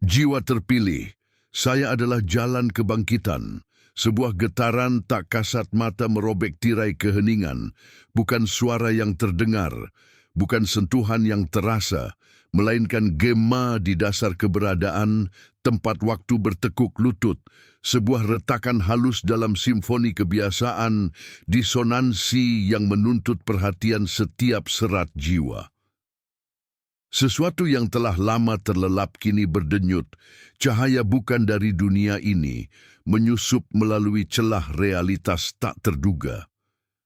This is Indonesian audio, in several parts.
Jiwa terpilih, saya adalah jalan kebangkitan. Sebuah getaran tak kasat mata merobek tirai keheningan, bukan suara yang terdengar, bukan sentuhan yang terasa, melainkan gema di dasar keberadaan, tempat waktu bertekuk lutut, sebuah retakan halus dalam simfoni kebiasaan, disonansi yang menuntut perhatian setiap serat jiwa. Sesuatu yang telah lama terlelap kini berdenyut, cahaya bukan dari dunia ini, menyusup melalui celah realitas tak terduga.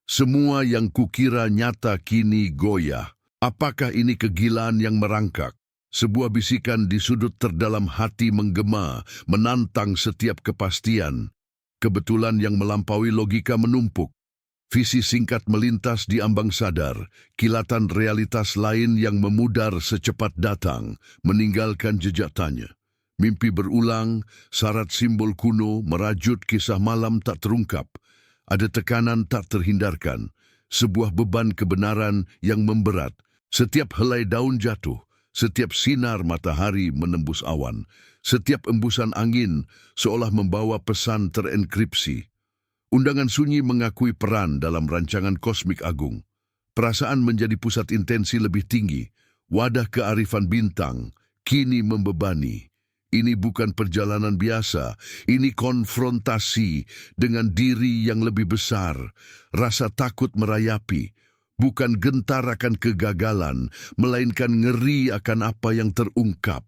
Semua yang kukira nyata kini goyah. Apakah ini kegilaan yang merangkak? Sebuah bisikan di sudut terdalam hati menggema, menantang setiap kepastian. Kebetulan yang melampaui logika menumpuk. Visi singkat melintas di ambang sadar, kilatan realitas lain yang memudar secepat datang, meninggalkan jejak tanya. Mimpi berulang, syarat simbol kuno, merajut kisah malam tak terungkap. Ada tekanan tak terhindarkan, sebuah beban kebenaran yang memberat. Setiap helai daun jatuh, setiap sinar matahari menembus awan, setiap embusan angin seolah membawa pesan terenkripsi. Undangan sunyi mengakui peran dalam rancangan kosmik agung. Perasaan menjadi pusat intensi lebih tinggi. Wadah kearifan bintang kini membebani. Ini bukan perjalanan biasa. Ini konfrontasi dengan diri yang lebih besar. Rasa takut merayapi. Bukan gentar akan kegagalan, melainkan ngeri akan apa yang terungkap.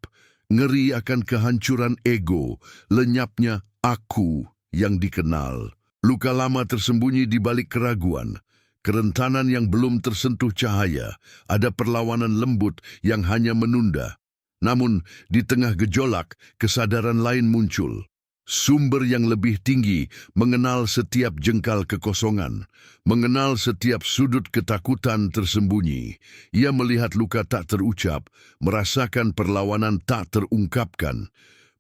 Ngeri akan kehancuran ego, lenyapnya aku yang dikenal. Luka lama tersembunyi di balik keraguan, kerentanan yang belum tersentuh cahaya, ada perlawanan lembut yang hanya menunda. Namun, di tengah gejolak, kesadaran lain muncul. Sumber yang lebih tinggi mengenal setiap jengkal kekosongan, mengenal setiap sudut ketakutan tersembunyi. Ia melihat luka tak terucap, merasakan perlawanan tak terungkapkan.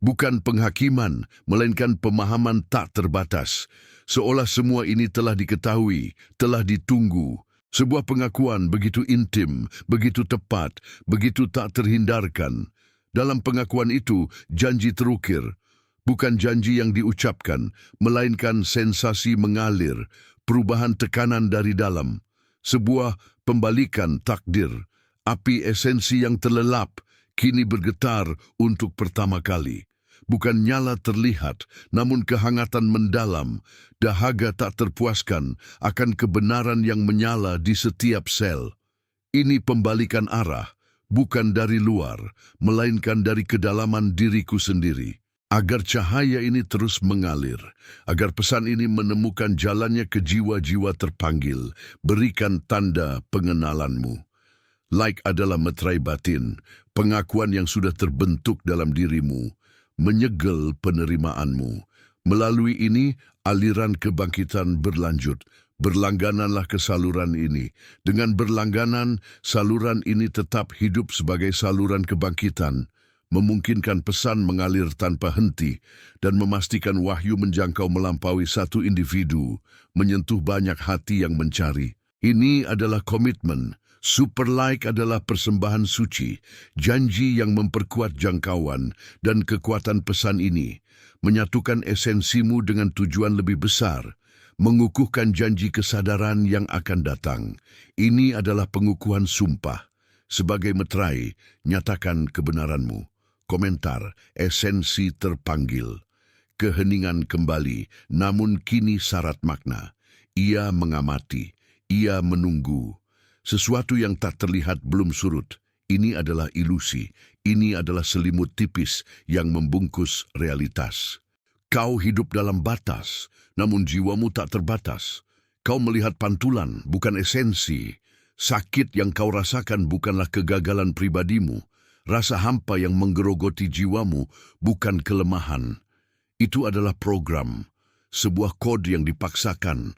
Bukan penghakiman, melainkan pemahaman tak terbatas. Seolah semua ini telah diketahui, telah ditunggu. Sebuah pengakuan begitu intim, begitu tepat, begitu tak terhindarkan. Dalam pengakuan itu, janji terukir. Bukan janji yang diucapkan, melainkan sensasi mengalir, perubahan tekanan dari dalam. Sebuah pembalikan takdir. Api esensi yang terlelap, kini bergetar untuk pertama kali. Bukan nyala terlihat, namun kehangatan mendalam, dahaga tak terpuaskan akan kebenaran yang menyala di setiap sel. Ini pembalikan arah, bukan dari luar, melainkan dari kedalaman diriku sendiri. Agar cahaya ini terus mengalir, agar pesan ini menemukan jalannya ke jiwa-jiwa terpanggil, berikan tanda pengenalanmu. Like adalah meterai batin, pengakuan yang sudah terbentuk dalam dirimu, menyegel penerimaanmu. Melalui ini, aliran kebangkitan berlanjut. Berlanggananlah ke saluran ini. Dengan berlangganan, saluran ini tetap hidup sebagai saluran kebangkitan, memungkinkan pesan mengalir tanpa henti dan memastikan wahyu menjangkau melampaui satu individu, menyentuh banyak hati yang mencari. Ini adalah komitmen. Super like adalah persembahan suci, janji yang memperkuat jangkauan dan kekuatan pesan ini, menyatukan esensimu dengan tujuan lebih besar, mengukuhkan janji kesadaran yang akan datang. Ini adalah pengukuhan sumpah. Sebagai meterai, nyatakan kebenaranmu. Komentar, esensi terpanggil. Keheningan kembali, namun kini syarat makna. Ia mengamati, ia menunggu. Sesuatu yang tak terlihat belum surut. Ini adalah ilusi. Ini adalah selimut tipis yang membungkus realitas. Kau hidup dalam batas, namun jiwamu tak terbatas. Kau melihat pantulan, bukan esensi. Sakit yang kau rasakan bukanlah kegagalan pribadimu. Rasa hampa yang menggerogoti jiwamu bukan kelemahan. Itu adalah program, sebuah kode yang dipaksakan,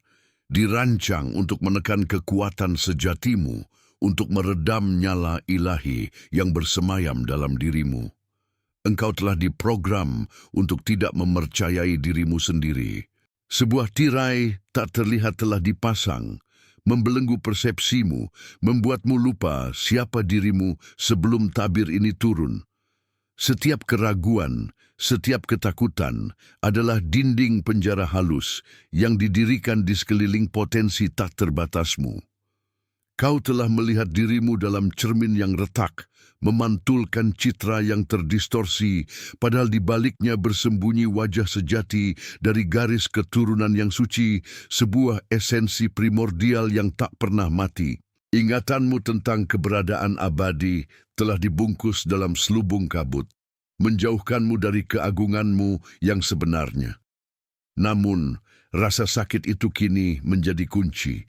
dirancang untuk menekan kekuatan sejatimu, untuk meredam nyala ilahi yang bersemayam dalam dirimu. Engkau telah diprogram untuk tidak mempercayai dirimu sendiri. Sebuah tirai tak terlihat telah dipasang, membelenggu persepsimu, membuatmu lupa siapa dirimu sebelum tabir ini turun. Setiap keraguan, setiap ketakutan adalah dinding penjara halus yang didirikan di sekeliling potensi tak terbatasmu. Kau telah melihat dirimu dalam cermin yang retak, memantulkan citra yang terdistorsi, padahal di baliknya bersembunyi wajah sejati dari garis keturunan yang suci, sebuah esensi primordial yang tak pernah mati. Ingatanmu tentang keberadaan abadi telah dibungkus dalam selubung kabut, menjauhkanmu dari keagunganmu yang sebenarnya. Namun, rasa sakit itu kini menjadi kunci.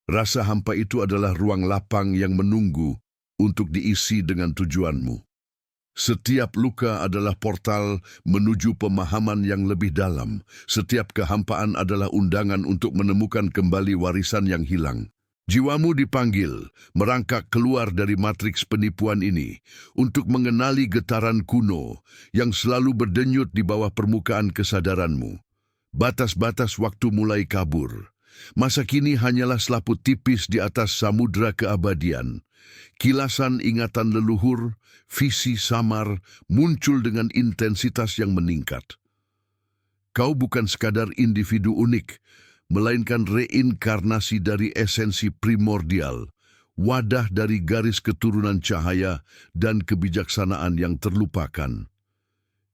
Rasa hampa itu adalah ruang lapang yang menunggu untuk diisi dengan tujuanmu. Setiap luka adalah portal menuju pemahaman yang lebih dalam. Setiap kehampaan adalah undangan untuk menemukan kembali warisan yang hilang. Jiwamu dipanggil merangkak keluar dari matriks penipuan ini untuk mengenali getaran kuno yang selalu berdenyut di bawah permukaan kesadaranmu. Batas-batas waktu mulai kabur. Masa kini hanyalah selaput tipis di atas samudra keabadian. Kilasan ingatan leluhur, visi samar, muncul dengan intensitas yang meningkat. Kau bukan sekadar individu unik, melainkan reinkarnasi dari esensi primordial, wadah dari garis keturunan cahaya dan kebijaksanaan yang terlupakan.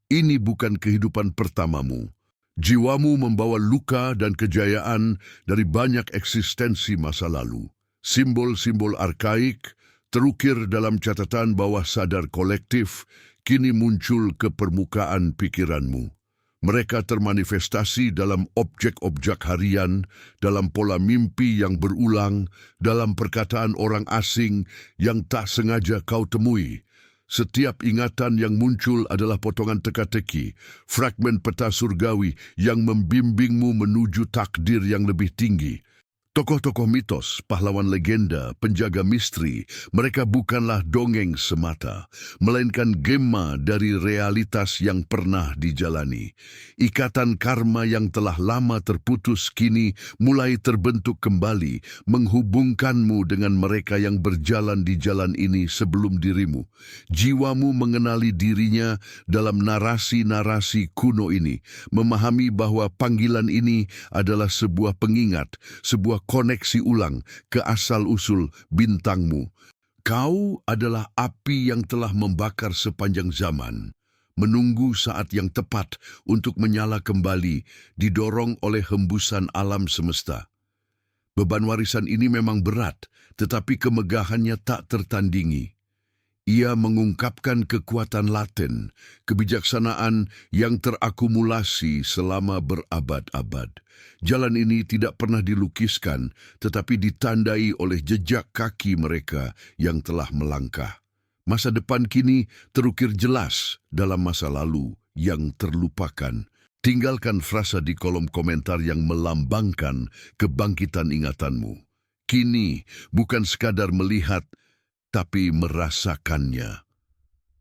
Ini bukan kehidupan pertamamu. Jiwamu membawa luka dan kejayaan dari banyak eksistensi masa lalu. Simbol-simbol arkaik terukir dalam catatan bawah sadar kolektif kini muncul ke permukaan pikiranmu. Mereka termanifestasi dalam objek-objek harian, dalam pola mimpi yang berulang, dalam perkataan orang asing yang tak sengaja kau temui. Setiap ingatan yang muncul adalah potongan teka-teki, fragmen peta surgawi yang membimbingmu menuju takdir yang lebih tinggi. Tokoh-tokoh mitos, pahlawan legenda, penjaga misteri, mereka bukanlah dongeng semata, melainkan gema dari realitas yang pernah dijalani. Ikatan karma yang telah lama terputus kini mulai terbentuk kembali, menghubungkanmu dengan mereka yang berjalan di jalan ini sebelum dirimu. Jiwamu mengenali dirinya dalam narasi-narasi kuno ini, memahami bahwa panggilan ini adalah sebuah pengingat, sebuah koneksi ulang ke asal-usul bintangmu. Kau adalah api yang telah membakar sepanjang zaman, menunggu saat yang tepat untuk menyala kembali, didorong oleh hembusan alam semesta. Beban warisan ini memang berat, tetapi kemegahannya tak tertandingi. Ia mengungkapkan kekuatan laten, kebijaksanaan yang terakumulasi selama berabad-abad. Jalan ini tidak pernah dilukiskan, tetapi ditandai oleh jejak kaki mereka yang telah melangkah. Masa depan kini terukir jelas dalam masa lalu yang terlupakan. Tinggalkan frasa di kolom komentar yang melambangkan kebangkitan ingatanmu. Kini bukan sekadar melihat, tapi merasakannya.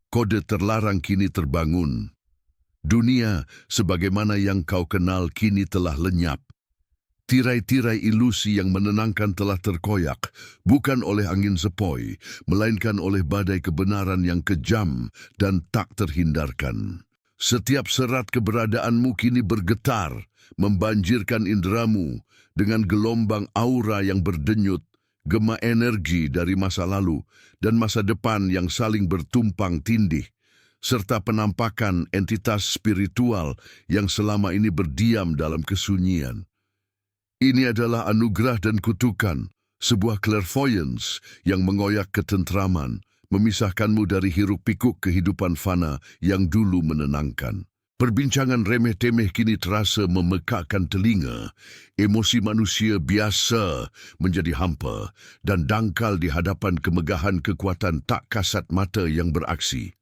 Kode terlarang kini terbangun. Dunia sebagaimana yang kau kenal kini telah lenyap. Tirai-tirai ilusi yang menenangkan telah terkoyak, bukan oleh angin sepoi, melainkan oleh badai kebenaran yang kejam dan tak terhindarkan. Setiap serat keberadaanmu kini bergetar, membanjirkan inderamu dengan gelombang aura yang berdenyut, gema energi dari masa lalu dan masa depan yang saling bertumpang tindih, serta penampakan entitas spiritual yang selama ini berdiam dalam kesunyian. Ini adalah anugerah dan kutukan, sebuah clairvoyance yang mengoyak ketentraman, memisahkanmu dari hiruk-pikuk kehidupan fana yang dulu menenangkan. Perbincangan remeh-temeh kini terasa memekakkan telinga. Emosi manusia biasa menjadi hampa dan dangkal di hadapan kemegahan kekuatan tak kasat mata yang beraksi.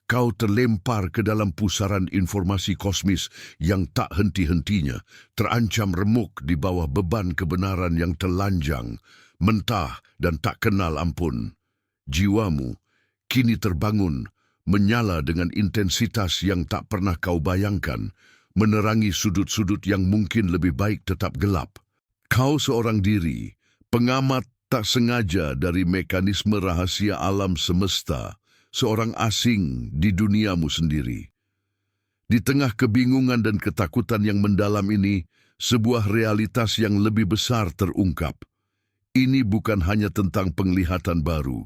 Kau terlempar ke dalam pusaran informasi kosmis yang tak henti-hentinya, terancam remuk di bawah beban kebenaran yang telanjang, mentah dan tak kenal ampun. Jiwamu kini terbangun, menyala dengan intensitas yang tak pernah kau bayangkan, menerangi sudut-sudut yang mungkin lebih baik tetap gelap. Kau seorang diri, pengamat tak sengaja dari mekanisme rahasia alam semesta, seorang asing di duniamu sendiri. Di tengah kebingungan dan ketakutan yang mendalam ini, sebuah realitas yang lebih besar terungkap. Ini bukan hanya tentang penglihatan baru.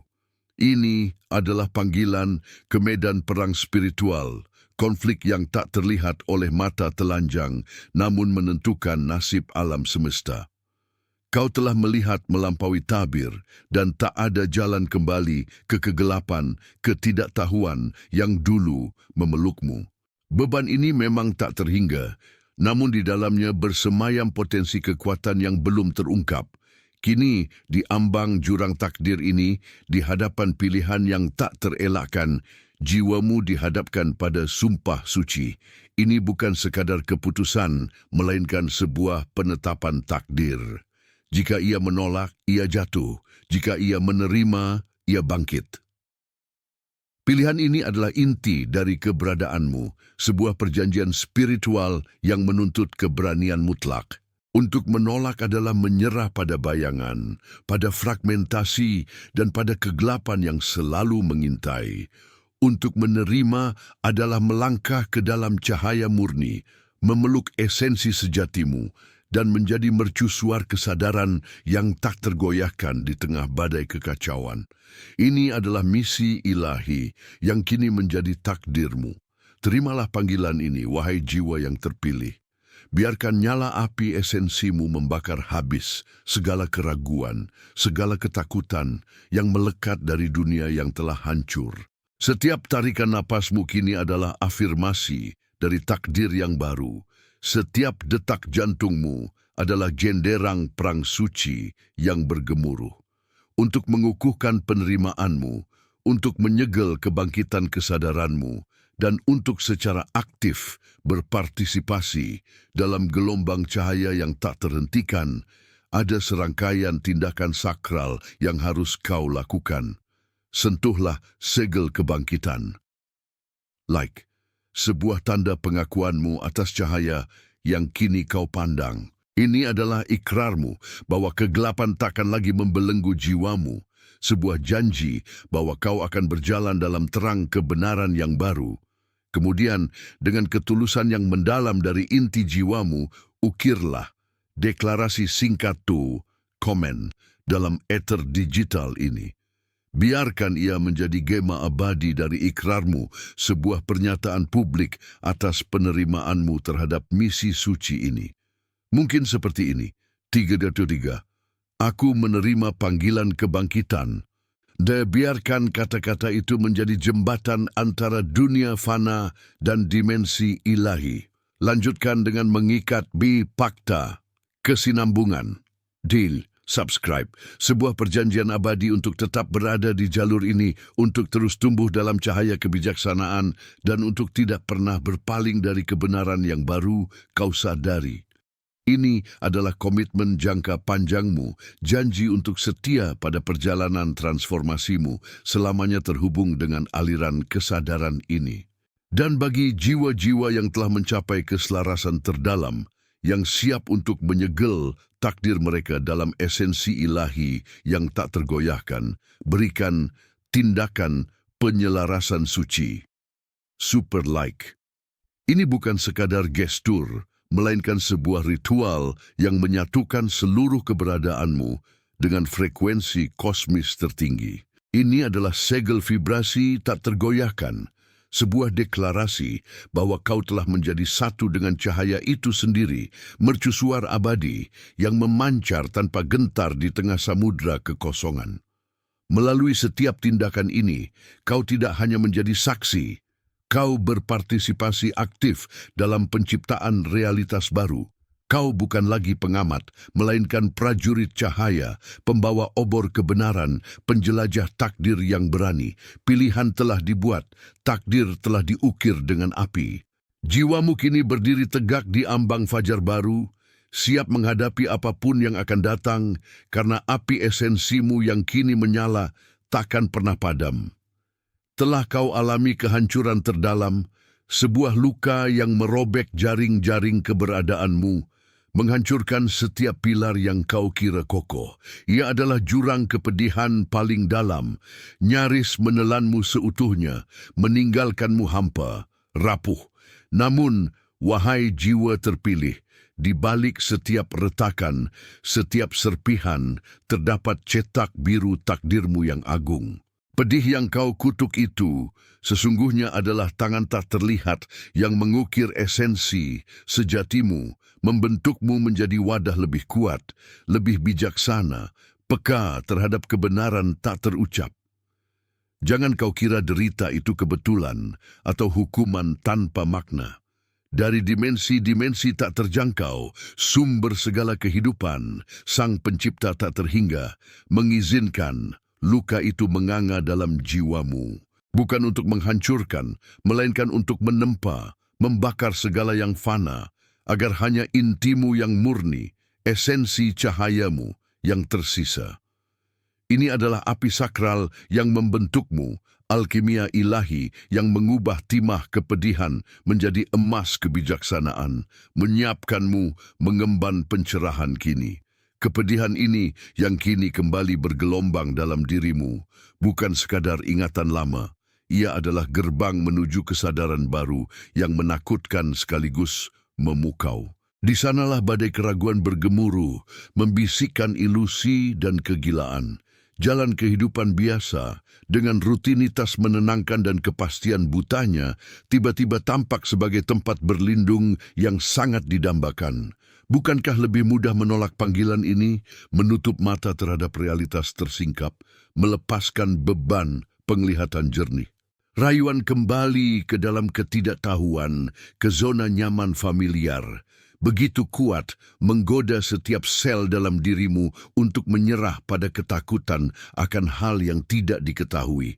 Ini adalah panggilan ke medan perang spiritual, konflik yang tak terlihat oleh mata telanjang, namun menentukan nasib alam semesta. Kau telah melihat melampaui tabir dan tak ada jalan kembali ke kegelapan, ketidaktahuan yang dulu memelukmu. Beban ini memang tak terhingga, namun di dalamnya bersemayam potensi kekuatan yang belum terungkap. Kini, di ambang jurang takdir ini, di hadapan pilihan yang tak terelakkan, jiwamu dihadapkan pada sumpah suci. Ini bukan sekadar keputusan, melainkan sebuah penetapan takdir. Jika ia menolak, ia jatuh. Jika ia menerima, ia bangkit. Pilihan ini adalah inti dari keberadaanmu, sebuah perjanjian spiritual yang menuntut keberanian mutlak. Untuk menolak adalah menyerah pada bayangan, pada fragmentasi, dan pada kegelapan yang selalu mengintai. Untuk menerima adalah melangkah ke dalam cahaya murni, memeluk esensi sejatimu, dan menjadi mercusuar kesadaran yang tak tergoyahkan di tengah badai kekacauan. Ini adalah misi ilahi yang kini menjadi takdirmu. Terimalah panggilan ini, wahai jiwa yang terpilih. Biarkan nyala api esensimu membakar habis segala keraguan, segala ketakutan yang melekat dari dunia yang telah hancur. Setiap tarikan napasmu kini adalah afirmasi dari takdir yang baru. Setiap detak jantungmu adalah jenderang perang suci yang bergemuruh. Untuk mengukuhkan penerimaanmu, untuk menyegel kebangkitan kesadaranmu, dan untuk secara aktif berpartisipasi dalam gelombang cahaya yang tak terhentikan, ada serangkaian tindakan sakral yang harus kau lakukan. Sentuhlah segel kebangkitan. Like, sebuah tanda pengakuanmu atas cahaya yang kini kau pandang. Ini adalah ikrarmu bahwa kegelapan takkan lagi membelenggu jiwamu. Sebuah janji bahwa kau akan berjalan dalam terang kebenaran yang baru. Kemudian, dengan ketulusan yang mendalam dari inti jiwamu, ukirlah deklarasi singkat tu, komen, dalam ether digital ini. Biarkan ia menjadi gema abadi dari ikrarmu, sebuah pernyataan publik atas penerimaanmu terhadap misi suci ini. Mungkin seperti ini, 3-3. Aku menerima panggilan kebangkitan. Biarkan kata-kata itu menjadi jembatan antara dunia fana dan dimensi ilahi. Lanjutkan dengan mengikat bipakta, kesinambungan. Deal, subscribe, sebuah perjanjian abadi untuk tetap berada di jalur ini, untuk terus tumbuh dalam cahaya kebijaksanaan, dan untuk tidak pernah berpaling dari kebenaran yang baru kau sadari. Ini adalah komitmen jangka panjangmu, janji untuk setia pada perjalanan transformasimu, selamanya terhubung dengan aliran kesadaran ini. Dan bagi jiwa-jiwa yang telah mencapai keselarasan terdalam, yang siap untuk menyegel takdir mereka dalam esensi ilahi yang tak tergoyahkan, berikan tindakan penyelarasan suci. Super like. Ini bukan sekadar gestur, melainkan sebuah ritual yang menyatukan seluruh keberadaanmu dengan frekuensi kosmis tertinggi. Ini adalah segel vibrasi tak tergoyahkan, sebuah deklarasi bahwa kau telah menjadi satu dengan cahaya itu sendiri, mercusuar abadi yang memancar tanpa gentar di tengah samudra kekosongan. Melalui setiap tindakan ini, kau tidak hanya menjadi saksi, kau berpartisipasi aktif dalam penciptaan realitas baru. Kau bukan lagi pengamat, melainkan prajurit cahaya, pembawa obor kebenaran, penjelajah takdir yang berani. Pilihan telah dibuat, takdir telah diukir dengan api. Jiwamu kini berdiri tegak di ambang fajar baru, siap menghadapi apapun yang akan datang, karena api esensimu yang kini menyala takkan pernah padam. Telah kau alami kehancuran terdalam, sebuah luka yang merobek jaring-jaring keberadaanmu, menghancurkan setiap pilar yang kau kira kokoh. Ia adalah jurang kepedihan paling dalam, nyaris menelanmu seutuhnya, meninggalkanmu hampa, rapuh. Namun, wahai jiwa terpilih, di balik setiap retakan, setiap serpihan, terdapat cetak biru takdirmu yang agung. Pedih yang kau kutuk itu sesungguhnya adalah tangan tak terlihat yang mengukir esensi sejatimu, membentukmu menjadi wadah lebih kuat, lebih bijaksana, peka terhadap kebenaran tak terucap. Jangan kau kira derita itu kebetulan atau hukuman tanpa makna. Dari dimensi-dimensi tak terjangkau, sumber segala kehidupan, Sang Pencipta tak terhingga, mengizinkan luka itu menganga dalam jiwamu. Bukan untuk menghancurkan, melainkan untuk menempa, membakar segala yang fana, agar hanya intimu yang murni, esensi cahayamu yang tersisa. Ini adalah api sakral yang membentukmu, alkimia ilahi yang mengubah timah kepedihan menjadi emas kebijaksanaan, menyiapkanmu mengemban pencerahan kini. Kepedihan ini yang kini kembali bergelombang dalam dirimu, bukan sekadar ingatan lama. Ia adalah gerbang menuju kesadaran baru yang menakutkan sekaligus memukau. Di sanalah badai keraguan bergemuruh, membisikkan ilusi dan kegilaan. Jalan kehidupan biasa, dengan rutinitas menenangkan dan kepastian butanya, tiba-tiba tampak sebagai tempat berlindung yang sangat didambakan. Bukankah lebih mudah menolak panggilan ini, menutup mata terhadap realitas tersingkap, melepaskan beban penglihatan jernih? Rayuan kembali ke dalam ketidaktahuan, ke zona nyaman familiar, begitu kuat menggoda setiap sel dalam dirimu untuk menyerah pada ketakutan akan hal yang tidak diketahui.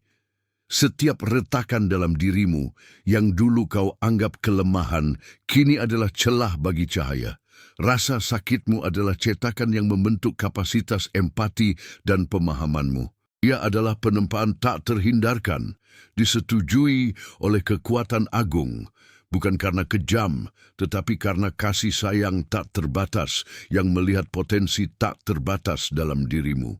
Setiap retakan dalam dirimu yang dulu kau anggap kelemahan, kini adalah celah bagi cahaya. Rasa sakitmu adalah cetakan yang membentuk kapasitas empati dan pemahamanmu. Ia adalah penempaan tak terhindarkan, disetujui oleh kekuatan agung, bukan karena kejam, tetapi karena kasih sayang tak terbatas yang melihat potensi tak terbatas dalam dirimu.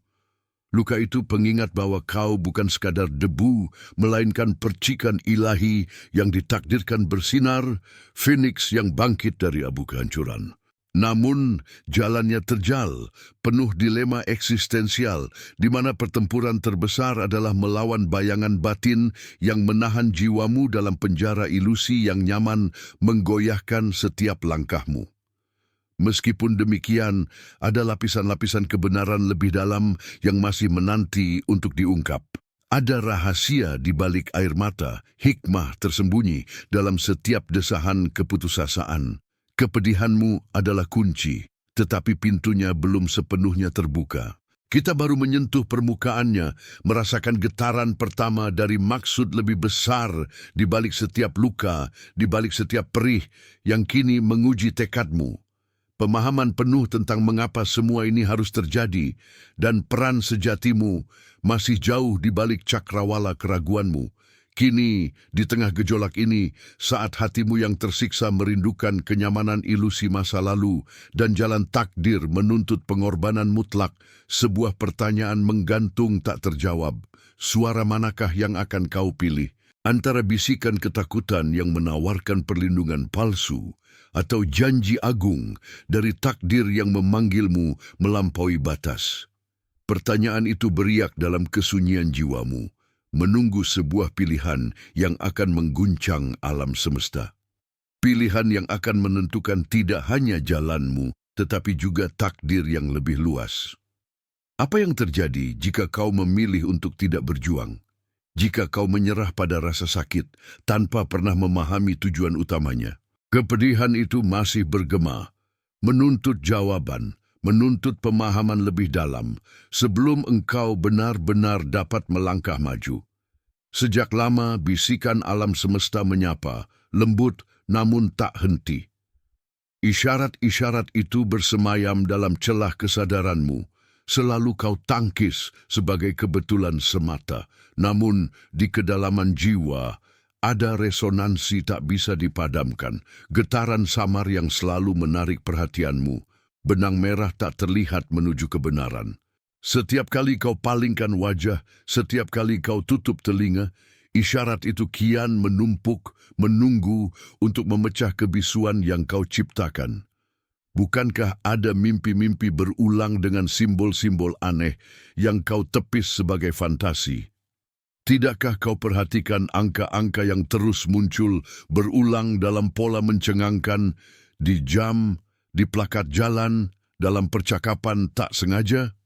Luka itu pengingat bahwa kau bukan sekadar debu, melainkan percikan ilahi yang ditakdirkan bersinar, Phoenix yang bangkit dari abu kehancuran. Namun, jalannya terjal, penuh dilema eksistensial, di mana pertempuran terbesar adalah melawan bayangan batin yang menahan jiwamu dalam penjara ilusi yang nyaman menggoyahkan setiap langkahmu. Meskipun demikian, ada lapisan-lapisan kebenaran lebih dalam yang masih menanti untuk diungkap. Ada rahasia di balik air mata, hikmah tersembunyi dalam setiap desahan keputusasaan. Kepedihanmu adalah kunci, tetapi pintunya belum sepenuhnya terbuka. Kita baru menyentuh permukaannya, merasakan getaran pertama dari maksud lebih besar di balik setiap luka, di balik setiap perih yang kini menguji tekadmu. Pemahaman penuh tentang mengapa semua ini harus terjadi dan peran sejatimu masih jauh di balik cakrawala keraguanmu. Kini, di tengah gejolak ini, saat hatimu yang tersiksa merindukan kenyamanan ilusi masa lalu dan jalan takdir menuntut pengorbanan mutlak, sebuah pertanyaan menggantung tak terjawab. Suara manakah yang akan kau pilih? Antara bisikan ketakutan yang menawarkan perlindungan palsu atau janji agung dari takdir yang memanggilmu melampaui batas? Pertanyaan itu beriak dalam kesunyian jiwamu, menunggu sebuah pilihan yang akan mengguncang alam semesta. Pilihan yang akan menentukan tidak hanya jalanmu, tetapi juga takdir yang lebih luas. Apa yang terjadi jika kau memilih untuk tidak berjuang? Jika kau menyerah pada rasa sakit tanpa pernah memahami tujuan utamanya? Kepedihan itu masih bergema, menuntut jawaban, menuntut pemahaman lebih dalam sebelum engkau benar-benar dapat melangkah maju. Sejak lama bisikan alam semesta menyapa, lembut namun tak henti. Isyarat-isyarat itu bersemayam dalam celah kesadaranmu, selalu kau tangkis sebagai kebetulan semata. Namun di kedalaman jiwa Ada resonansi tak bisa dipadamkan, getaran samar yang selalu menarik perhatianmu. Benang merah tak terlihat menuju kebenaran. Setiap kali kau palingkan wajah, setiap kali kau tutup telinga, isyarat itu kian menumpuk, menunggu untuk memecah kebisuan yang kau ciptakan. Bukankah ada mimpi-mimpi berulang dengan simbol-simbol aneh yang kau tepis sebagai fantasi? Tidakkah kau perhatikan angka-angka yang terus muncul berulang dalam pola mencengangkan di jam, di plakat jalan, dalam percakapan tak sengaja?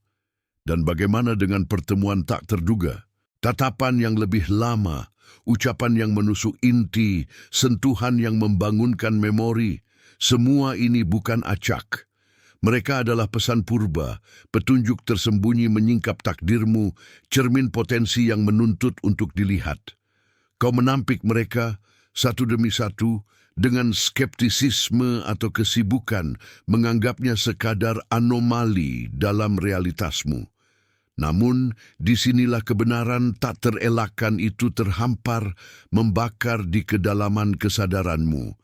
Dan bagaimana dengan pertemuan tak terduga? Tatapan yang lebih lama, ucapan yang menusuk inti, sentuhan yang membangunkan memori, semua ini bukan acak. Mereka adalah pesan purba, petunjuk tersembunyi menyingkap takdirmu, cermin potensi yang menuntut untuk dilihat. Kau menampik mereka satu demi satu dengan skeptisisme atau kesibukan, menganggapnya sekadar anomali dalam realitasmu. Namun, disinilah kebenaran tak terelakkan itu terhampar, membakar di kedalaman kesadaranmu.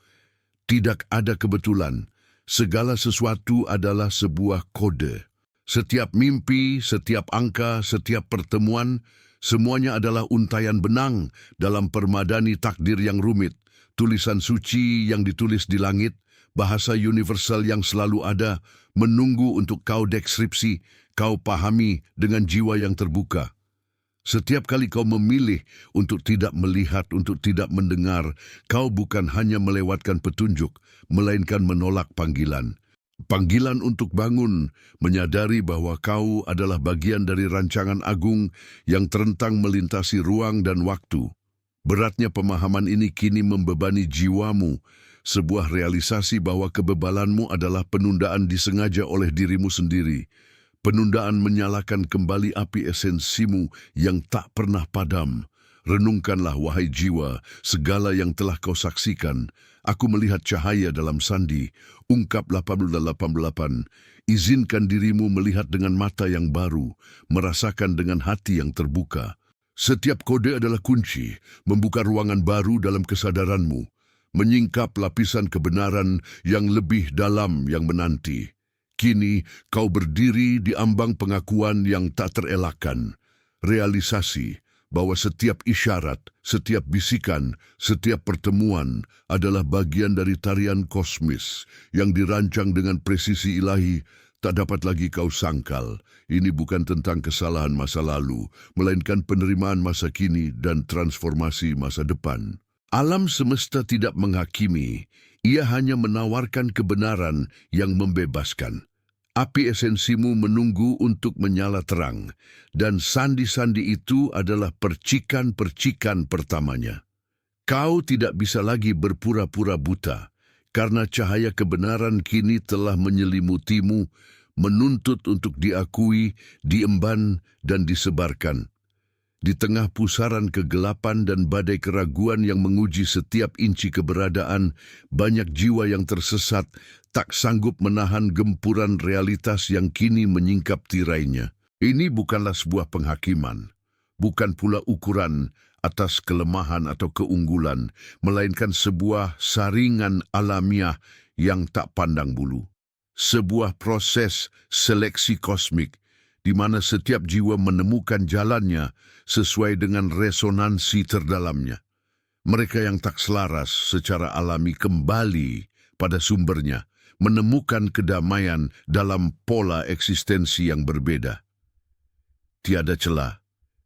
Tidak ada kebetulan. Segala sesuatu adalah sebuah kode. Setiap mimpi, setiap angka, setiap pertemuan, semuanya adalah untaian benang dalam permadani takdir yang rumit, tulisan suci yang ditulis di langit, bahasa universal yang selalu ada, menunggu untuk kau deskripsi, kau pahami dengan jiwa yang terbuka. Setiap kali kau memilih untuk tidak melihat, untuk tidak mendengar, kau bukan hanya melewatkan petunjuk, melainkan menolak panggilan. Panggilan untuk bangun, menyadari bahwa kau adalah bagian dari rancangan agung yang terentang melintasi ruang dan waktu. Beratnya pemahaman ini kini membebani jiwamu, sebuah realisasi bahwa kebebalanmu adalah penundaan disengaja oleh dirimu sendiri. Penundaan menyalakan kembali api esensimu yang tak pernah padam. Renungkanlah, wahai jiwa, segala yang telah kau saksikan. Aku melihat cahaya dalam sandi. Ungkap 1888. Izinkan dirimu melihat dengan mata yang baru, merasakan dengan hati yang terbuka. Setiap kode adalah kunci, membuka ruangan baru dalam kesadaranmu, menyingkap lapisan kebenaran yang lebih dalam yang menanti. Kini kau berdiri di ambang pengakuan yang tak terelakkan, realisasi bahwa setiap isyarat, setiap bisikan, setiap pertemuan adalah bagian dari tarian kosmis yang dirancang dengan presisi ilahi. Tak dapat lagi kau sangkal. Ini bukan tentang kesalahan masa lalu, melainkan penerimaan masa kini dan transformasi masa depan. Alam semesta tidak menghakimi, ia hanya menawarkan kebenaran yang membebaskan. Api esensimu menunggu untuk menyala terang, dan sandi-sandi itu adalah percikan-percikan pertamanya. Kau tidak bisa lagi berpura-pura buta, karena cahaya kebenaran kini telah menyelimutimu, menuntut untuk diakui, diemban, dan disebarkan. Di tengah pusaran kegelapan dan badai keraguan yang menguji setiap inci keberadaan, banyak jiwa yang tersesat, tak sanggup menahan gempuran realitas yang kini menyingkap tirainya. Ini bukanlah sebuah penghakiman, bukan pula ukuran atas kelemahan atau keunggulan, melainkan sebuah saringan alamiah yang tak pandang bulu. Sebuah proses seleksi kosmik, di mana setiap jiwa menemukan jalannya sesuai dengan resonansi terdalamnya. Mereka yang tak selaras secara alami kembali pada sumbernya, menemukan kedamaian dalam pola eksistensi yang berbeda. Tiada celah,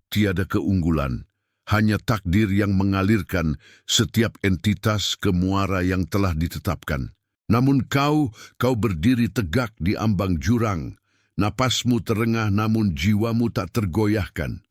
tiada keunggulan, hanya takdir yang mengalirkan setiap entitas ke muara yang telah ditetapkan. Namun kau berdiri tegak di ambang jurang. Napasmu terengah namun jiwamu tak tergoyahkan.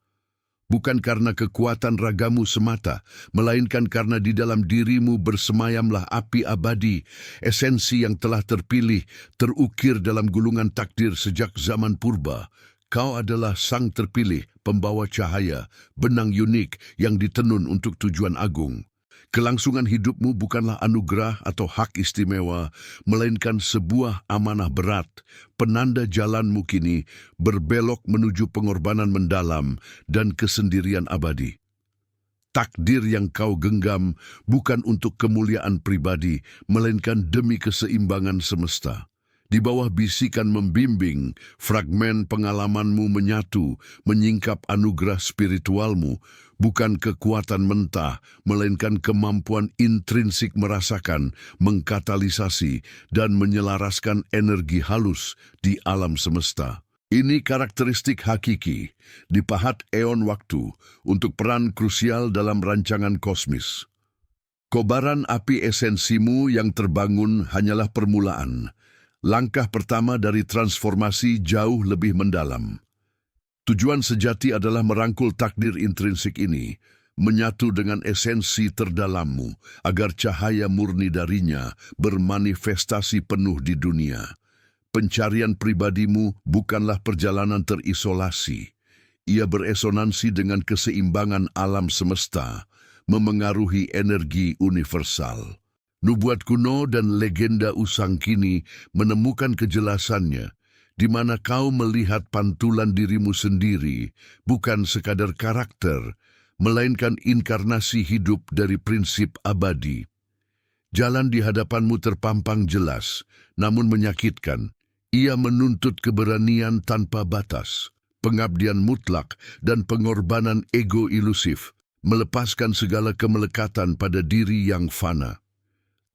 Bukan karena kekuatan ragamu semata, melainkan karena di dalam dirimu bersemayamlah api abadi, esensi yang telah terpilih, terukir dalam gulungan takdir sejak zaman purba. Kau adalah sang terpilih, pembawa cahaya, benang unik yang ditenun untuk tujuan agung. Kelangsungan hidupmu bukanlah anugerah atau hak istimewa, melainkan sebuah amanah berat, penanda jalanmu kini berbelok menuju pengorbanan mendalam dan kesendirian abadi. Takdir yang kau genggam bukan untuk kemuliaan pribadi, melainkan demi keseimbangan semesta. Di bawah bisikan membimbing, fragmen pengalamanmu menyatu, menyingkap anugerah spiritualmu, bukan kekuatan mentah, melainkan kemampuan intrinsik merasakan, mengkatalisasi, dan menyelaraskan energi halus di alam semesta. Ini karakteristik hakiki, dipahat eon waktu untuk peran krusial dalam rancangan kosmis. Kobaran api esensimu yang terbangun hanyalah permulaan, langkah pertama dari transformasi jauh lebih mendalam. Tujuan sejati adalah merangkul takdir intrinsik ini, menyatu dengan esensi terdalammu, agar cahaya murni darinya bermanifestasi penuh di dunia. Pencarian pribadimu bukanlah perjalanan terisolasi. Ia beresonansi dengan keseimbangan alam semesta, memengaruhi energi universal. Nubuat kuno dan legenda usang kini menemukan kejelasannya, di mana kau melihat pantulan dirimu sendiri, bukan sekadar karakter, melainkan inkarnasi hidup dari prinsip abadi. Jalan di hadapanmu terpampang jelas, namun menyakitkan. Ia menuntut keberanian tanpa batas, pengabdian mutlak, dan pengorbanan ego ilusif, melepaskan segala kemelekatan pada diri yang fana.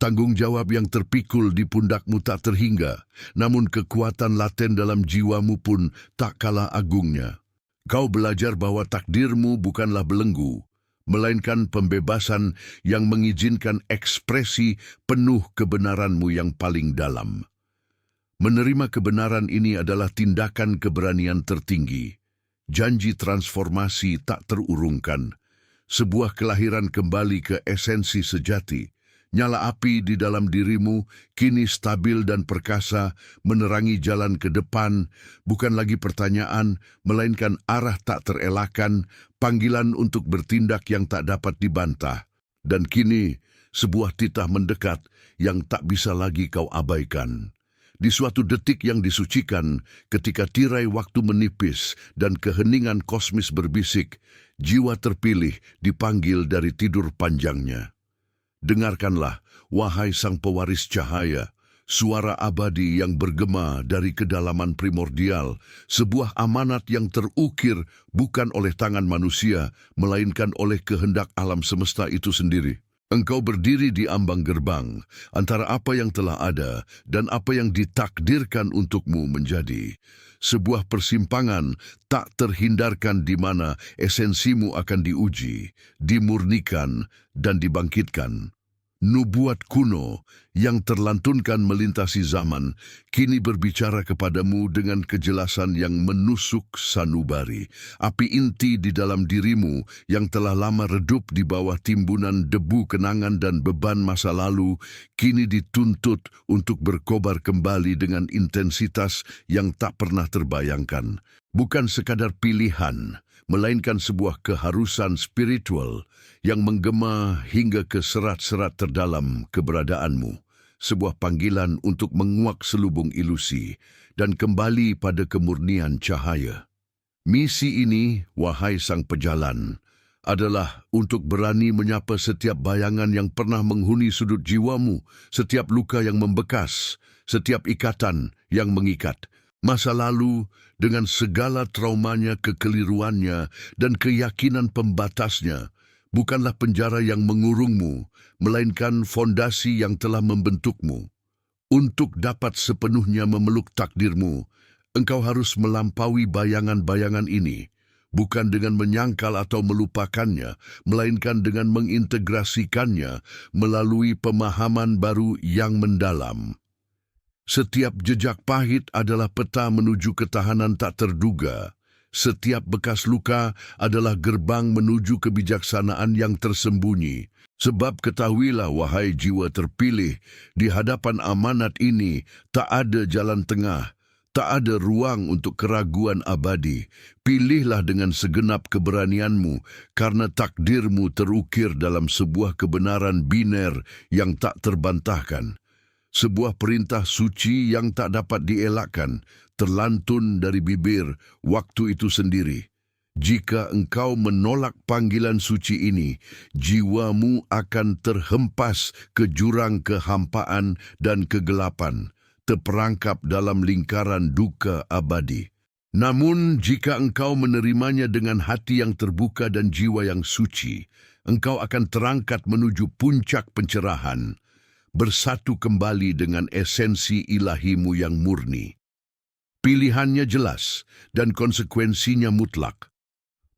Tanggung jawab yang terpikul di pundakmu tak terhingga, namun kekuatan laten dalam jiwamu pun tak kalah agungnya. Kau belajar bahwa takdirmu bukanlah belenggu, melainkan pembebasan yang mengizinkan ekspresi penuh kebenaranmu yang paling dalam. Menerima kebenaran ini adalah tindakan keberanian tertinggi. Janji transformasi tak terurungkan. Sebuah kelahiran kembali ke esensi sejati. Nyala api di dalam dirimu kini stabil dan perkasa menerangi jalan ke depan, bukan lagi pertanyaan, melainkan arah tak terelakkan, panggilan untuk bertindak yang tak dapat dibantah. Dan kini, sebuah titah mendekat yang tak bisa lagi kau abaikan. Di suatu detik yang disucikan, ketika tirai waktu menipis dan keheningan kosmis berbisik, jiwa terpilih dipanggil dari tidur panjangnya. Dengarkanlah, wahai sang pewaris cahaya, suara abadi yang bergema dari kedalaman primordial, sebuah amanat yang terukir bukan oleh tangan manusia, melainkan oleh kehendak alam semesta itu sendiri. Engkau berdiri di ambang gerbang, antara apa yang telah ada dan apa yang ditakdirkan untukmu menjadi. Sebuah persimpangan tak terhindarkan di mana esensimu akan diuji, dimurnikan, dan dibangkitkan. Nubuat kuno yang terlantunkan melintasi zaman, kini berbicara kepadamu dengan kejelasan yang menusuk sanubari. Api inti di dalam dirimu yang telah lama redup di bawah timbunan debu kenangan dan beban masa lalu, kini dituntut untuk berkobar kembali dengan intensitas yang tak pernah terbayangkan. Bukan sekadar pilihan, melainkan sebuah keharusan spiritual yang menggema hingga ke serat-serat terdalam keberadaanmu. Sebuah panggilan untuk menguak selubung ilusi dan kembali pada kemurnian cahaya. Misi ini, wahai sang pejalan, adalah untuk berani menyapa setiap bayangan yang pernah menghuni sudut jiwamu, setiap luka yang membekas, setiap ikatan yang mengikat. Masa lalu, dengan segala traumanya, kekeliruannya, dan keyakinan pembatasnya, bukanlah penjara yang mengurungmu, melainkan fondasi yang telah membentukmu. Untuk dapat sepenuhnya memeluk takdirmu, engkau harus melampaui bayangan-bayangan ini, bukan dengan menyangkal atau melupakannya, melainkan dengan mengintegrasikannya melalui pemahaman baru yang mendalam. Setiap jejak pahit adalah peta menuju ketahanan tak terduga. Setiap bekas luka adalah gerbang menuju kebijaksanaan yang tersembunyi. Sebab ketahuilah, wahai jiwa terpilih, di hadapan amanat ini tak ada jalan tengah, tak ada ruang untuk keraguan abadi. Pilihlah dengan segenap keberanianmu, karena takdirmu terukir dalam sebuah kebenaran biner yang tak terbantahkan. Sebuah perintah suci yang tak dapat dielakkan, terlantun dari bibir waktu itu sendiri. Jika engkau menolak panggilan suci ini, jiwamu akan terhempas ke jurang kehampaan dan kegelapan, terperangkap dalam lingkaran duka abadi. Namun, jika engkau menerimanya dengan hati yang terbuka dan jiwa yang suci, engkau akan terangkat menuju puncak pencerahan, bersatu kembali dengan esensi ilahimu yang murni. Pilihannya jelas dan konsekuensinya mutlak.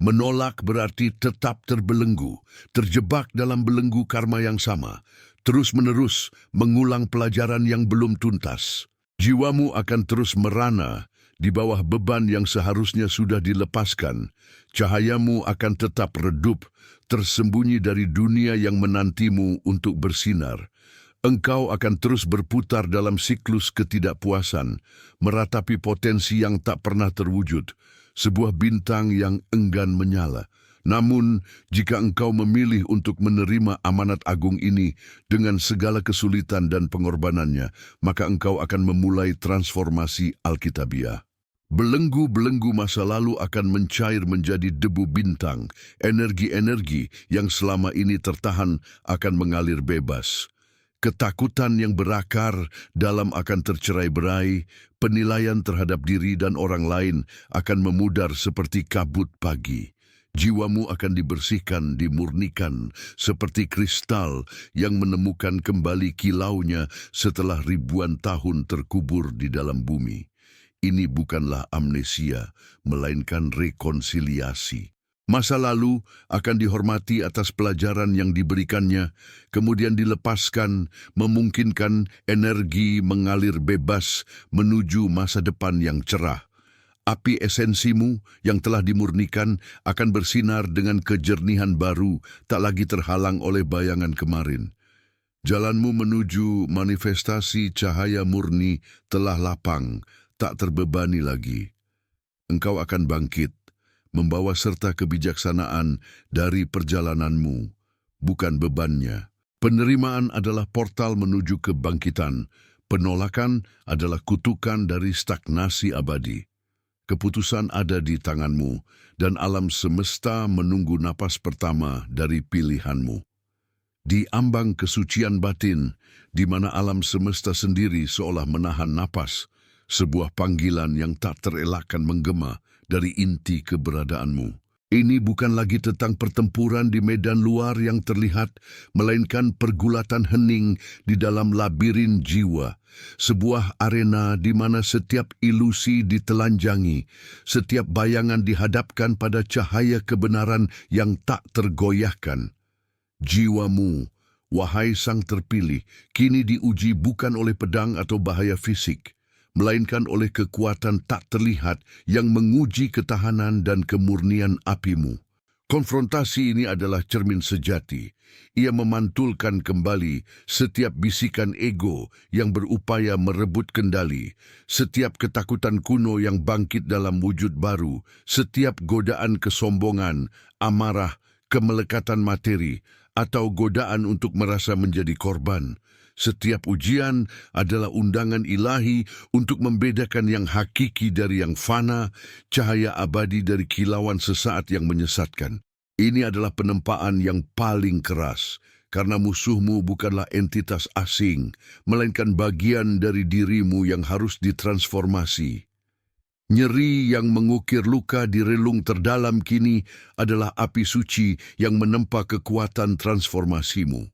Menolak berarti tetap terbelenggu, terjebak dalam belenggu karma yang sama, terus-menerus mengulang pelajaran yang belum tuntas. Jiwamu akan terus merana di bawah beban yang seharusnya sudah dilepaskan. Cahayamu akan tetap redup, tersembunyi dari dunia yang menantimu untuk bersinar. Engkau akan terus berputar dalam siklus ketidakpuasan, meratapi potensi yang tak pernah terwujud, sebuah bintang yang enggan menyala. Namun, jika engkau memilih untuk menerima amanat agung ini dengan segala kesulitan dan pengorbanannya, maka engkau akan memulai transformasi Alkitabiah. Belenggu-belenggu masa lalu akan mencair menjadi debu bintang. Energi-energi yang selama ini tertahan akan mengalir bebas. Ketakutan yang berakar dalam akan tercerai-berai, penilaian terhadap diri dan orang lain akan memudar seperti kabut pagi. Jiwamu akan dibersihkan, dimurnikan, seperti kristal yang menemukan kembali kilaunya setelah ribuan tahun terkubur di dalam bumi. Ini bukanlah amnesia, melainkan rekonsiliasi. Masa lalu akan dihormati atas pelajaran yang diberikannya, kemudian dilepaskan, memungkinkan energi mengalir bebas menuju masa depan yang cerah. Api esensimu yang telah dimurnikan akan bersinar dengan kejernihan baru, tak lagi terhalang oleh bayangan kemarin. Jalanmu menuju manifestasi cahaya murni telah lapang, tak terbebani lagi. Engkau akan bangkit, membawa serta kebijaksanaan dari perjalananmu, bukan bebannya. Penerimaan adalah portal menuju kebangkitan. Penolakan adalah kutukan dari stagnasi abadi. Keputusan ada di tanganmu, dan alam semesta menunggu napas pertama dari pilihanmu. Di ambang kesucian batin, di mana alam semesta sendiri seolah menahan napas, sebuah panggilan yang tak terelakkan menggema dari inti keberadaanmu. Ini bukan lagi tentang pertempuran di medan luar yang terlihat, melainkan pergulatan hening di dalam labirin jiwa. Sebuah arena di mana setiap ilusi ditelanjangi, setiap bayangan dihadapkan pada cahaya kebenaran yang tak tergoyahkan. Jiwamu, wahai sang terpilih, kini diuji bukan oleh pedang atau bahaya fisik, melainkan oleh kekuatan tak terlihat yang menguji ketahanan dan kemurnian apimu. Konfrontasi ini adalah cermin sejati. Ia memantulkan kembali setiap bisikan ego yang berupaya merebut kendali, setiap ketakutan kuno yang bangkit dalam wujud baru, setiap godaan kesombongan, amarah, kemelekatan materi, atau godaan untuk merasa menjadi korban. Setiap ujian adalah undangan ilahi untuk membedakan yang hakiki dari yang fana, cahaya abadi dari kilauan sesaat yang menyesatkan. Ini adalah penempaan yang paling keras, karena musuhmu bukanlah entitas asing, melainkan bagian dari dirimu yang harus ditransformasi. Nyeri yang mengukir luka di relung terdalam kini adalah api suci yang menempa kekuatan transformasimu.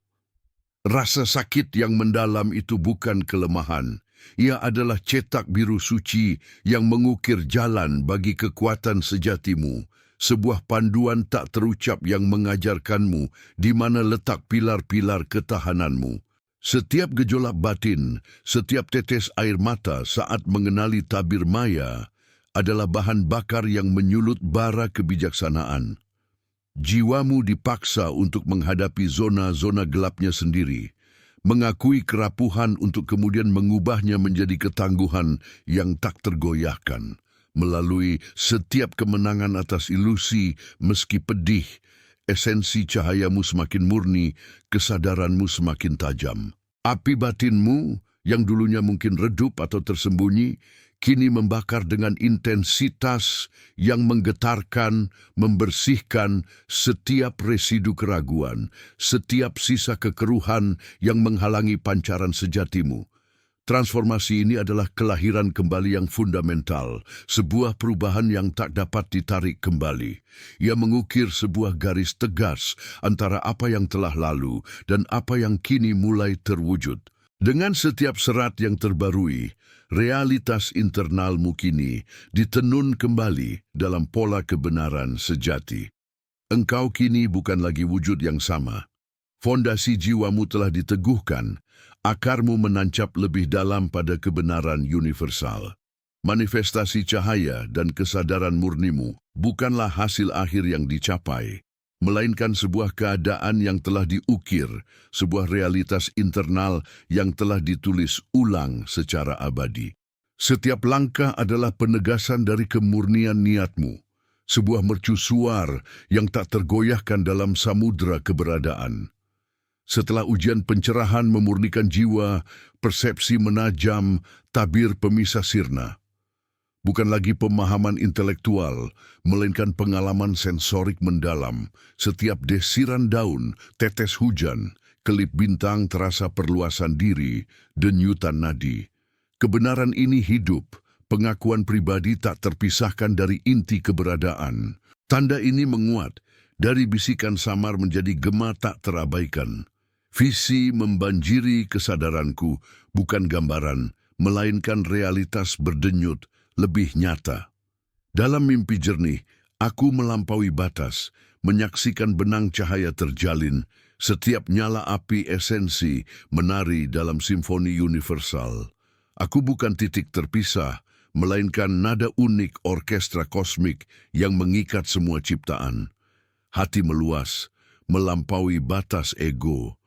Rasa sakit yang mendalam itu bukan kelemahan. Ia adalah cetak biru suci yang mengukir jalan bagi kekuatan sejatimu. Sebuah panduan tak terucap yang mengajarkanmu di mana letak pilar-pilar ketahananmu. Setiap gejolak batin, setiap tetes air mata saat mengenali tabir maya adalah bahan bakar yang menyulut bara kebijaksanaan. Jiwamu dipaksa untuk menghadapi zona-zona gelapnya sendiri, mengakui kerapuhan untuk kemudian mengubahnya menjadi ketangguhan yang tak tergoyahkan. Melalui setiap kemenangan atas ilusi, meski pedih, esensi cahayamu semakin murni, kesadaranmu semakin tajam. Api batinmu, yang dulunya mungkin redup atau tersembunyi, kini membakar dengan intensitas yang menggetarkan, membersihkan setiap residu keraguan, setiap sisa kekeruhan yang menghalangi pancaran sejatimu. Transformasi ini adalah kelahiran kembali yang fundamental, sebuah perubahan yang tak dapat ditarik kembali. Ia mengukir sebuah garis tegas antara apa yang telah lalu dan apa yang kini mulai terwujud. Dengan setiap serat yang terbarui, realitas internalmu kini ditenun kembali dalam pola kebenaran sejati. Engkau kini bukan lagi wujud yang sama. Fondasi jiwamu telah diteguhkan, akarmu menancap lebih dalam pada kebenaran universal. Manifestasi cahaya dan kesadaran murnimu bukanlah hasil akhir yang dicapai, melainkan sebuah keadaan yang telah diukir, sebuah realitas internal yang telah ditulis ulang secara abadi. Setiap langkah adalah penegasan dari kemurnian niatmu, sebuah mercusuar yang tak tergoyahkan dalam samudera keberadaan. Setelah ujian pencerahan memurnikan jiwa, persepsi menajam, tabir pemisah sirna. Bukan lagi pemahaman intelektual, melainkan pengalaman sensorik mendalam. Setiap desiran daun, tetes hujan, kelip bintang terasa perluasan diri, denyutan nadi. Kebenaran ini hidup, pengakuan pribadi tak terpisahkan dari inti keberadaan. Tanda ini menguat, dari bisikan samar menjadi gema tak terabaikan. Visi membanjiri kesadaranku, bukan gambaran, melainkan realitas berdenyut, lebih nyata. Dalam mimpi jernih, aku melampaui batas, menyaksikan benang cahaya terjalin, setiap nyala api esensi menari dalam simfoni universal. Aku bukan titik terpisah, melainkan nada unik orkestra kosmik yang mengikat semua ciptaan. Hati meluas, melampaui batas ego.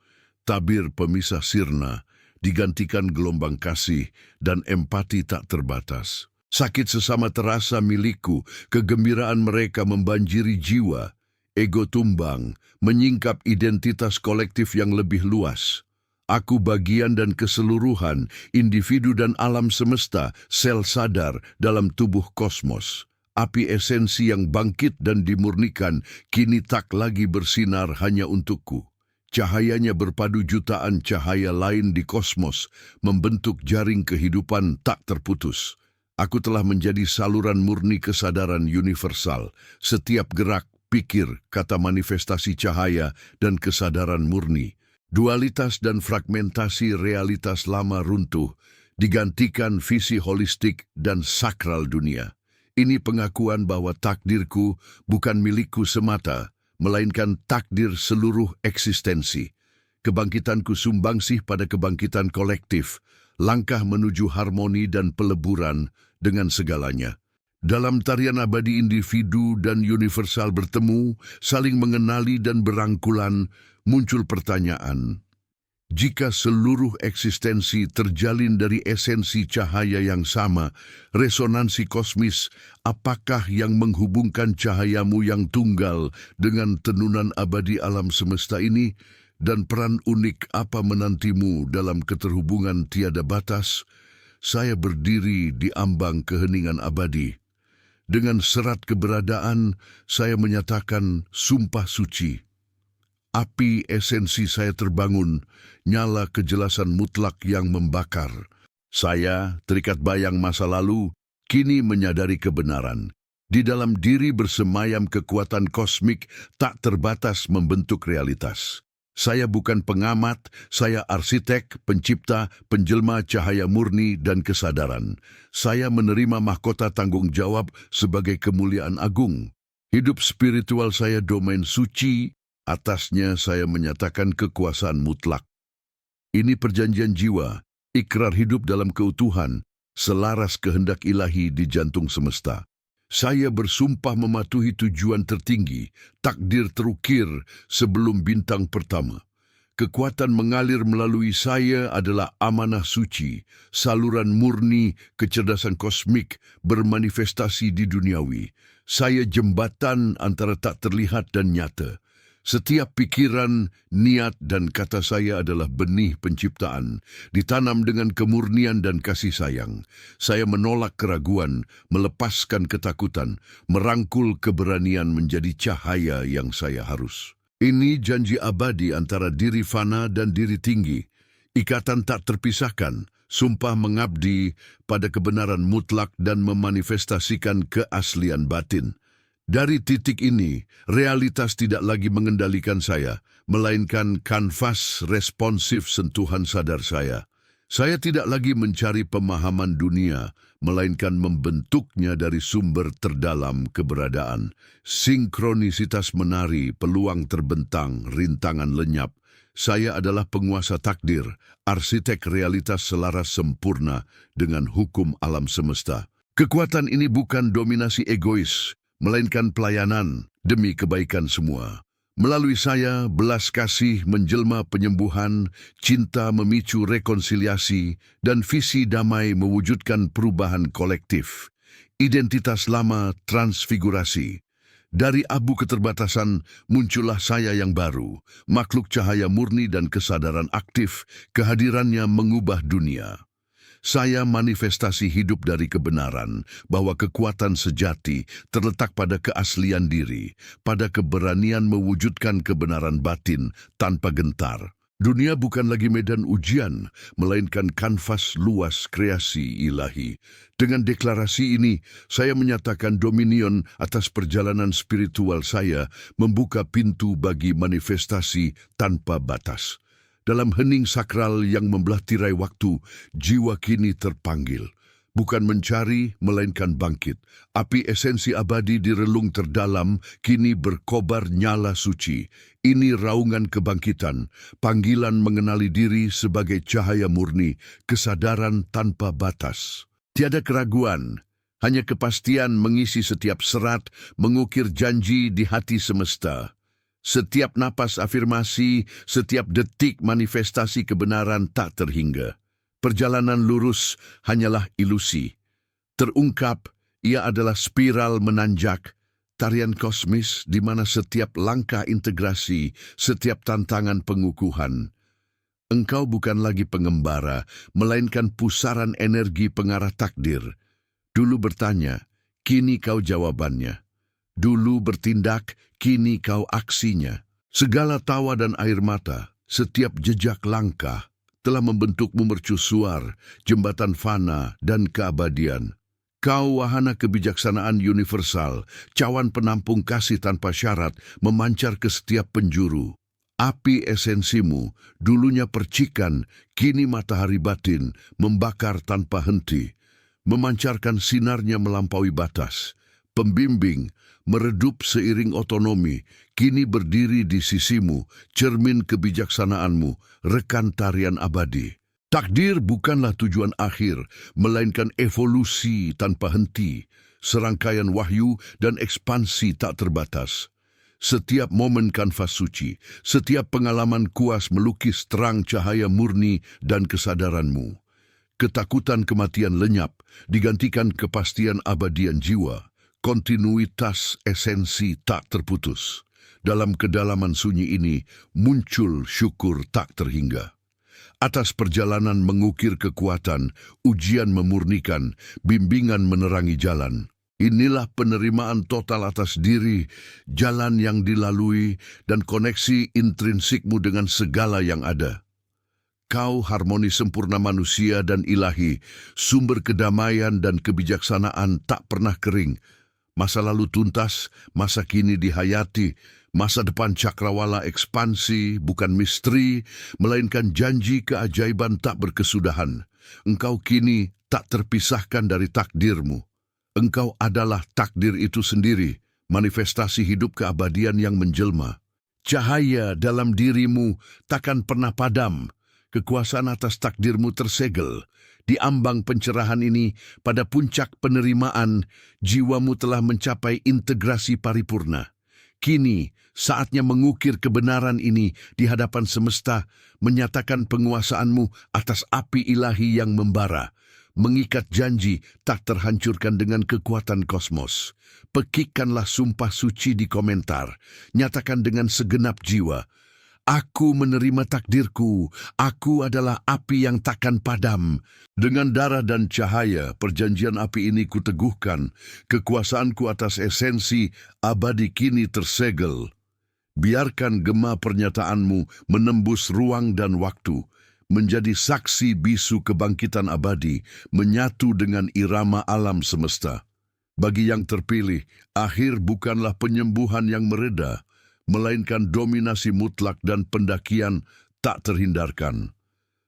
Tabir pemisah sirna digantikan gelombang kasih dan empati tak terbatas. Sakit sesama terasa milikku, kegembiraan mereka membanjiri jiwa. Ego tumbang, menyingkap identitas kolektif yang lebih luas. Aku bagian dan keseluruhan, individu dan alam semesta, sel sadar dalam tubuh kosmos. Api esensi yang bangkit dan dimurnikan kini tak lagi bersinar hanya untukku. Cahayanya berpadu jutaan cahaya lain di kosmos, membentuk jaring kehidupan tak terputus. Aku telah menjadi saluran murni kesadaran universal. Setiap gerak, pikir, kata manifestasi cahaya dan kesadaran murni. Dualitas dan fragmentasi realitas lama runtuh, digantikan visi holistik dan sakral dunia. Ini pengakuan bahwa takdirku bukan milikku semata, melainkan takdir seluruh eksistensi. Kebangkitanku sumbangsih pada kebangkitan kolektif, langkah menuju harmoni dan peleburan dengan segalanya. Dalam tarian abadi individu dan universal bertemu, saling mengenali dan berangkulan, muncul pertanyaan. Jika seluruh eksistensi terjalin dari esensi cahaya yang sama, resonansi kosmis, apakah yang menghubungkan cahayamu yang tunggal dengan tenunan abadi alam semesta ini? Dan peran unik apa menantimu dalam keterhubungan tiada batas? Saya berdiri di ambang keheningan abadi. Dengan serat keberadaan, saya menyatakan sumpah suci. Api esensi saya terbangun, nyala kejelasan mutlak yang membakar. Saya, terikat bayang masa lalu, kini menyadari kebenaran. Di dalam diri bersemayam kekuatan kosmik tak terbatas membentuk realitas. Saya bukan pengamat, saya arsitek, pencipta, penjelma cahaya murni dan kesadaran. Saya menerima mahkota tanggung jawab sebagai kemuliaan agung. Hidup spiritual saya domain suci, atasnya saya menyatakan kekuasaan mutlak. Ini perjanjian jiwa, ikrar hidup dalam keutuhan, selaras kehendak ilahi di jantung semesta. Saya bersumpah mematuhi tujuan tertinggi, takdir terukir sebelum bintang pertama. Kekuatan mengalir melalui saya adalah amanah suci, saluran murni, kecerdasan kosmik bermanifestasi di duniawi. Saya jembatan antara tak terlihat dan nyata. Setiap pikiran, niat, dan kata saya adalah benih penciptaan, ditanam dengan kemurnian dan kasih sayang. Saya menolak keraguan, melepaskan ketakutan, merangkul keberanian menjadi cahaya yang saya harus. Ini janji abadi antara diri fana dan diri tinggi. Ikatan tak terpisahkan, sumpah mengabdi pada kebenaran mutlak dan memanifestasikan keaslian batin. Dari titik ini, realitas tidak lagi mengendalikan saya, melainkan kanvas responsif sentuhan sadar saya. Saya tidak lagi mencari pemahaman dunia, melainkan membentuknya dari sumber terdalam keberadaan. Sinkronisitas menari, peluang terbentang, rintangan lenyap. Saya adalah penguasa takdir, arsitek realitas selaras sempurna dengan hukum alam semesta. Kekuatan ini bukan dominasi egois, melainkan pelayanan demi kebaikan semua. Melalui saya, belas kasih menjelma penyembuhan, cinta memicu rekonsiliasi, dan visi damai mewujudkan perubahan kolektif. Identitas lama transfigurasi. Dari abu keterbatasan muncullah saya yang baru, makhluk cahaya murni dan kesadaran aktif, kehadirannya mengubah dunia. Saya manifestasi hidup dari kebenaran bahwa kekuatan sejati terletak pada keaslian diri, pada keberanian mewujudkan kebenaran batin tanpa gentar. Dunia bukan lagi medan ujian, melainkan kanvas luas kreasi ilahi. Dengan deklarasi ini, saya menyatakan dominion atas perjalanan spiritual saya, membuka pintu bagi manifestasi tanpa batas. Dalam hening sakral yang membelah tirai waktu, jiwa kini terpanggil. Bukan mencari, melainkan bangkit. Api esensi abadi di relung terdalam kini berkobar nyala suci. Ini raungan kebangkitan, panggilan mengenali diri sebagai cahaya murni, kesadaran tanpa batas. Tiada keraguan, hanya kepastian mengisi setiap serat, mengukir janji di hati semesta. Setiap napas afirmasi, setiap detik manifestasi kebenaran tak terhingga. Perjalanan lurus hanyalah ilusi. Terungkap, ia adalah spiral menanjak, tarian kosmis di mana setiap langkah integrasi, setiap tantangan pengukuhan. Engkau bukan lagi pengembara, melainkan pusaran energi pengarah takdir. Dulu bertanya, kini kau jawabannya. Dulu bertindak, kini kau aksinya. Segala tawa dan air mata, setiap jejak langkah, telah membentukmu mercusuar, jembatan fana dan keabadian. Kau wahana kebijaksanaan universal, cawan penampung kasih tanpa syarat, memancar ke setiap penjuru. Api esensimu, dulunya percikan, kini matahari batin, membakar tanpa henti, memancarkan sinarnya melampaui batas. Pembimbing, meredup seiring otonomi, kini berdiri di sisimu, cermin kebijaksanaanmu, rekan tarian abadi. Takdir bukanlah tujuan akhir, melainkan evolusi tanpa henti, serangkaian wahyu dan ekspansi tak terbatas. Setiap momen kanvas suci, setiap pengalaman kuas melukis terang cahaya murni dan kesadaranmu. Ketakutan kematian lenyap, digantikan kepastian abadian jiwa. Kontinuitas esensi tak terputus. Dalam kedalaman sunyi ini muncul syukur tak terhingga. Atas perjalanan mengukir kekuatan, ujian memurnikan, bimbingan menerangi jalan. Inilah penerimaan total atas diri, jalan yang dilalui, dan koneksi intrinsikmu dengan segala yang ada. Kau harmoni sempurna manusia dan ilahi, sumber kedamaian dan kebijaksanaan tak pernah kering. Masa lalu tuntas, masa kini dihayati, masa depan cakrawala ekspansi, bukan misteri, melainkan janji keajaiban tak berkesudahan. Engkau kini tak terpisahkan dari takdirmu. Engkau adalah takdir itu sendiri, manifestasi hidup keabadian yang menjelma. Cahaya dalam dirimu takkan pernah padam. Kekuasaan atas takdirmu tersegel. Di ambang pencerahan ini, pada puncak penerimaan, jiwamu telah mencapai integrasi paripurna. Kini, saatnya mengukir kebenaran ini di hadapan semesta, menyatakan penguasaanmu atas api ilahi yang membara. mengikat janji tak terhancurkan dengan kekuatan kosmos. Pekikkanlah sumpah suci di komentar. Nyatakan dengan segenap jiwa, aku menerima takdirku, aku adalah api yang takkan padam. Dengan darah dan cahaya, perjanjian api ini kuteguhkan, kekuasaanku atas esensi abadi kini tersegel. Biarkan gema pernyataanmu menembus ruang dan waktu, menjadi saksi bisu kebangkitan abadi, menyatu dengan irama alam semesta. Bagi yang terpilih, akhir bukanlah penyembuhan yang mereda, melainkan dominasi mutlak dan pendakian tak terhindarkan.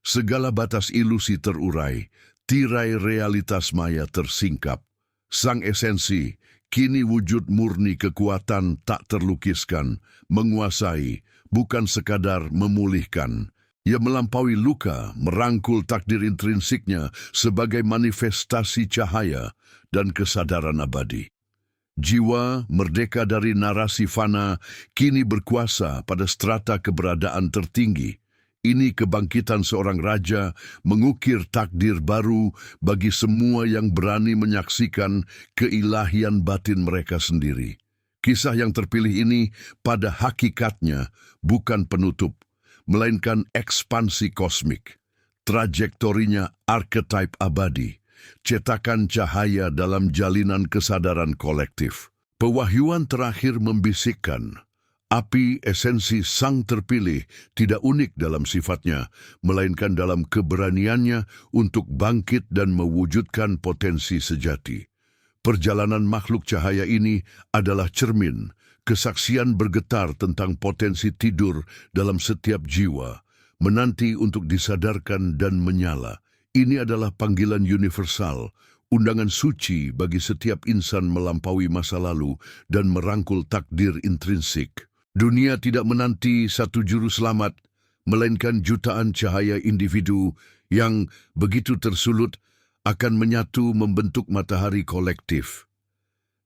Segala batas ilusi terurai, tirai realitas maya tersingkap. Sang esensi, kini wujud murni kekuatan tak terlukiskan, menguasai, bukan sekadar memulihkan. Ia melampaui luka, merangkul takdir intrinsiknya sebagai manifestasi cahaya dan kesadaran abadi. Jiwa merdeka dari narasi fana kini berkuasa pada strata keberadaan tertinggi. Ini kebangkitan seorang raja mengukir takdir baru bagi semua yang berani menyaksikan keilahian batin mereka sendiri. Kisah yang terpilih ini pada hakikatnya bukan penutup, melainkan ekspansi kosmik. Trajektorinya archetype abadi, cetakan cahaya dalam jalinan kesadaran kolektif. Pewahyuan terakhir membisikkan, api esensi sang terpilih tidak unik dalam sifatnya, melainkan dalam keberaniannya untuk bangkit dan mewujudkan potensi sejati. Perjalanan makhluk cahaya ini adalah cermin, kesaksian bergetar tentang potensi tidur dalam setiap jiwa, menanti untuk disadarkan dan menyala. Ini adalah panggilan universal, undangan suci bagi setiap insan melampaui masa lalu dan merangkul takdir intrinsik. Dunia tidak menanti satu juru selamat, melainkan jutaan cahaya individu yang begitu tersulut akan menyatu membentuk matahari kolektif.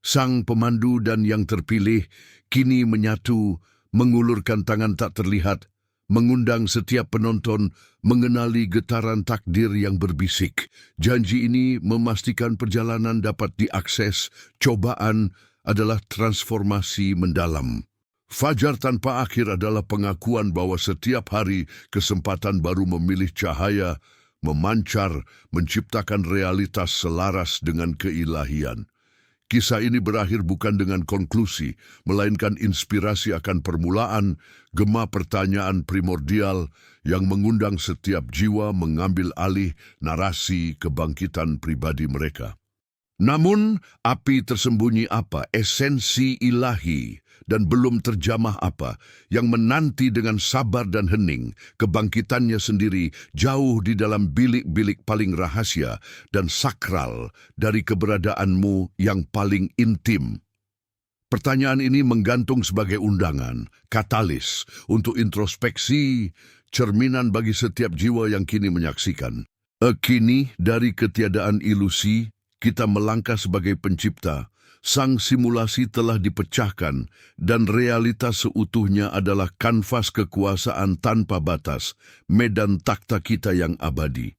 Sang pemandu dan yang terpilih kini menyatu, mengulurkan tangan tak terlihat, mengundang setiap penonton mengenali getaran takdir yang berbisik. Janji ini memastikan perjalanan dapat diakses, cobaan adalah transformasi mendalam. Fajar tanpa akhir adalah pengakuan bahwa setiap hari kesempatan baru memilih cahaya, memancar, menciptakan realitas selaras dengan keilahian. Kisah ini berakhir bukan dengan konklusi, melainkan inspirasi akan permulaan, gema pertanyaan primordial yang mengundang setiap jiwa mengambil alih narasi kebangkitan pribadi mereka. Namun, api tersembunyi apa, esensi ilahi, dan belum terjamah apa, yang menanti dengan sabar dan hening, kebangkitannya sendiri jauh di dalam bilik-bilik paling rahasia dan sakral dari keberadaanmu yang paling intim. Pertanyaan ini menggantung sebagai undangan, katalis, untuk introspeksi, cerminan bagi setiap jiwa yang kini menyaksikan. Kini, dari ketiadaan ilusi, kita melangkah sebagai pencipta. Sang simulasi telah dipecahkan dan realitas seutuhnya adalah kanvas kekuasaan tanpa batas, medan takhta kita yang abadi.